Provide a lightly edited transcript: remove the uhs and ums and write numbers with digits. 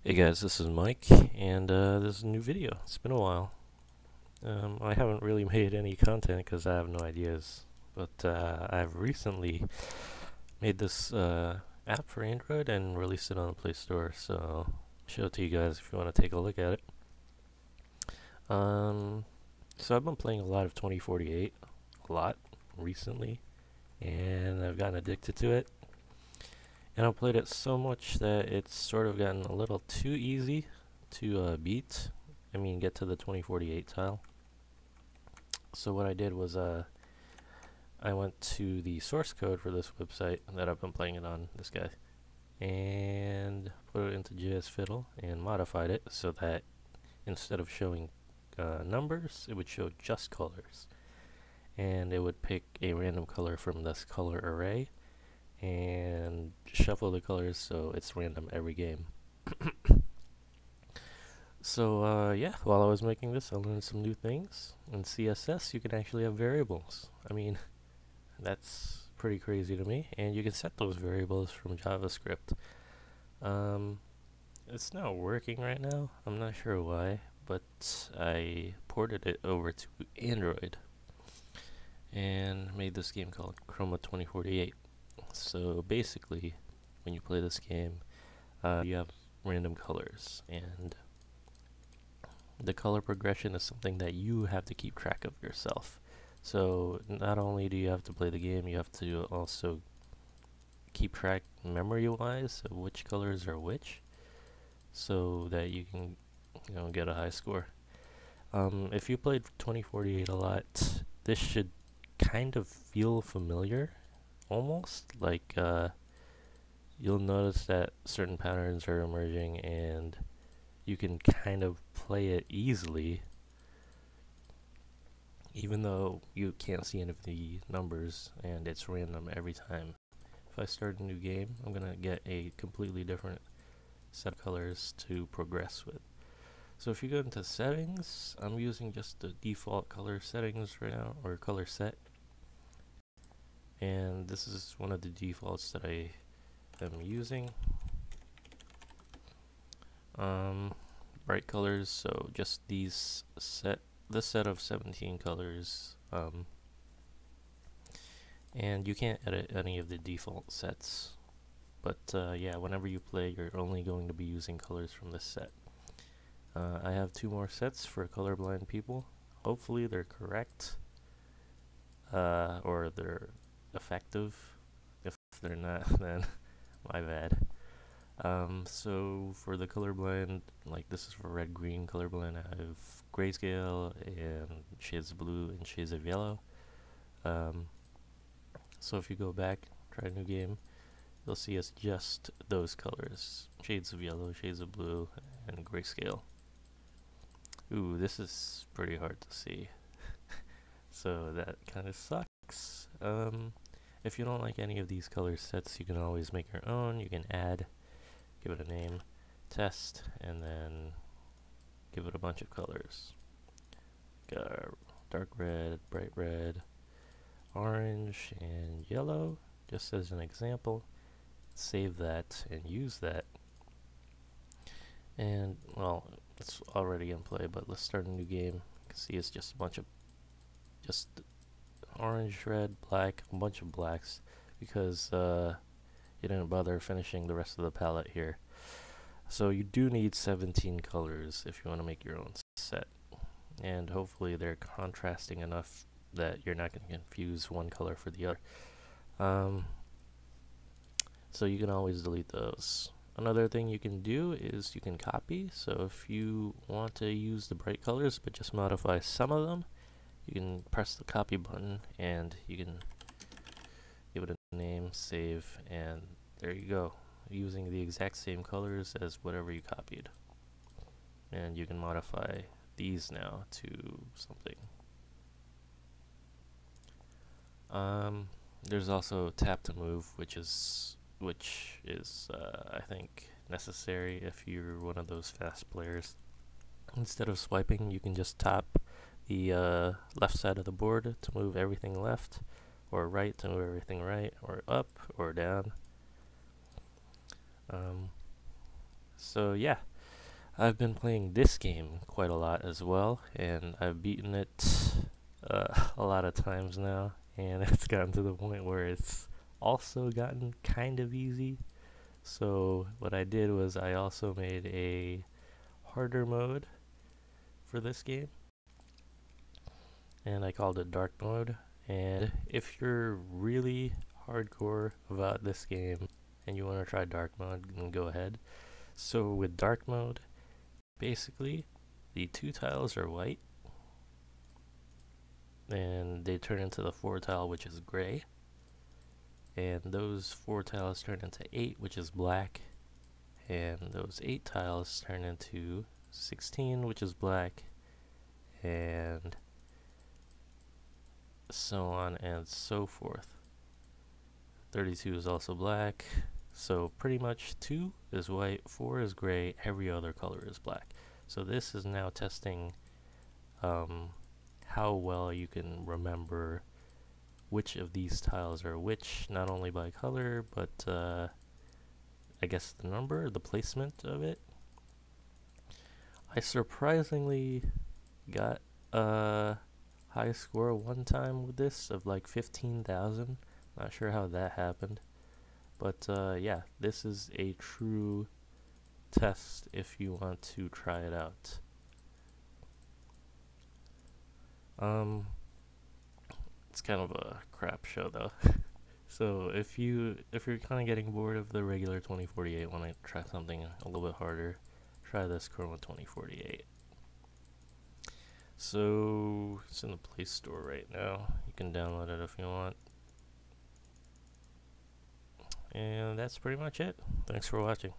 Hey guys, this is Mike, and this is a new video. It's been a while. I haven't really made any content because I have no ideas, but I've recently made this app for Android and released it on the Play Store, so I'll show it to you guys if you want to take a look at it. Um, so I've been playing a lot of 2048, a lot, recently, and I've gotten addicted to it. And I've played it so much that it's sort of gotten a little too easy to beat. I mean, get to the 2048 tile. So what I did was I went to the source code for this website that I've been playing it on, this guy, and put it into JS Fiddle and modified it so that instead of showing numbers, it would show just colors. And it would pick a random color from this color array and shuffle the colors so it's random every game. So yeah, while I was making this, I learned some new things. In CSS, you can actually have variables. I mean, that's pretty crazy to me. And you can set those variables from JavaScript. It's not working right now. I'm not sure why, but I ported it over to Android and made this game called Chroma 2048. So basically, when you play this game, you have random colors, and the color progression is something that you have to keep track of yourself. So not only do you have to play the game, you have to also keep track memory-wise of which colors are which, so that you can, get a high score. If you played 2048 a lot, this should kind of feel familiar, almost like you'll notice that certain patterns are emerging and you can kind of play it easily even though you can't see any of the numbers and it's random every time. If I start a new game, I'm gonna get a completely different set of colors to progress with. So if you go into settings, I'm using just the default color settings right now, or color set, and this is one of the defaults that I am using. Bright colors, so just this set of 17 colors, and you can't edit any of the default sets, but yeah, whenever you play, you're only going to be using colors from this set. I have two more sets for colorblind people. Hopefully they're correct, or they're effective. If they're not, then my bad. So for the colorblind, like this is for red-green colorblind, I have grayscale and shades of blue and shades of yellow. So if you go back, try a new game, you'll see it's just those colors: shades of yellow, shades of blue, and grayscale. Ooh, this is pretty hard to see. So that kind of sucks. If you don't like any of these color sets, you can always make your own. You can add, give it a name, test, and then give it a bunch of colors. Dark red, bright red, orange, and yellow, just as an example. Save that and use that. And, well, it's already in play, but let's start a new game. You can see it's just a bunch of just orange, red, black, a bunch of blacks, because you didn't bother finishing the rest of the palette here. So you do need 17 colors if you want to make your own set, and hopefully they're contrasting enough that you're not going to confuse one color for the other. So you can always delete those. Another thing you can do is you can copy. So if you want to use the bright colors but just modify some of them, you can press the copy button and you can give it a name, save, and there you go, using the exact same colors as whatever you copied. And you can modify these now to something. There's also tap to move, which is I think necessary if you're one of those fast players. Instead of swiping, you can just tap the left side of the board to move everything left, or right to move everything right, or up or down. So yeah, I've been playing this game quite a lot as well, and I've beaten it a lot of times now, and it's gotten to the point where it's also gotten kind of easy. So what I did was I also made a harder mode for this game, and I called it dark mode. And if you're really hardcore about this game and you want to try dark mode, then go ahead. So with dark mode, basically the two tiles are white and they turn into the four tile, which is gray, and those four tiles turn into 8, which is black, and those 8 tiles turn into 16, which is black, and so on and so forth. 32 is also black. So pretty much 2 is white, 4 is gray, every other color is black. So this is now testing how well you can remember which of these tiles are which, not only by color, but I guess the number, the placement of it. I surprisingly got a high score one time with this of like 15,000. Not sure how that happened. But yeah, this is a true test if you want to try it out. It's kind of a crap show though. So if you're kind of getting bored of the regular 2048, want to try something a little bit harder, try this Chroma 2048. So it's in the Play Store right now. You can download it if you want. And that's pretty much it. Thanks for watching.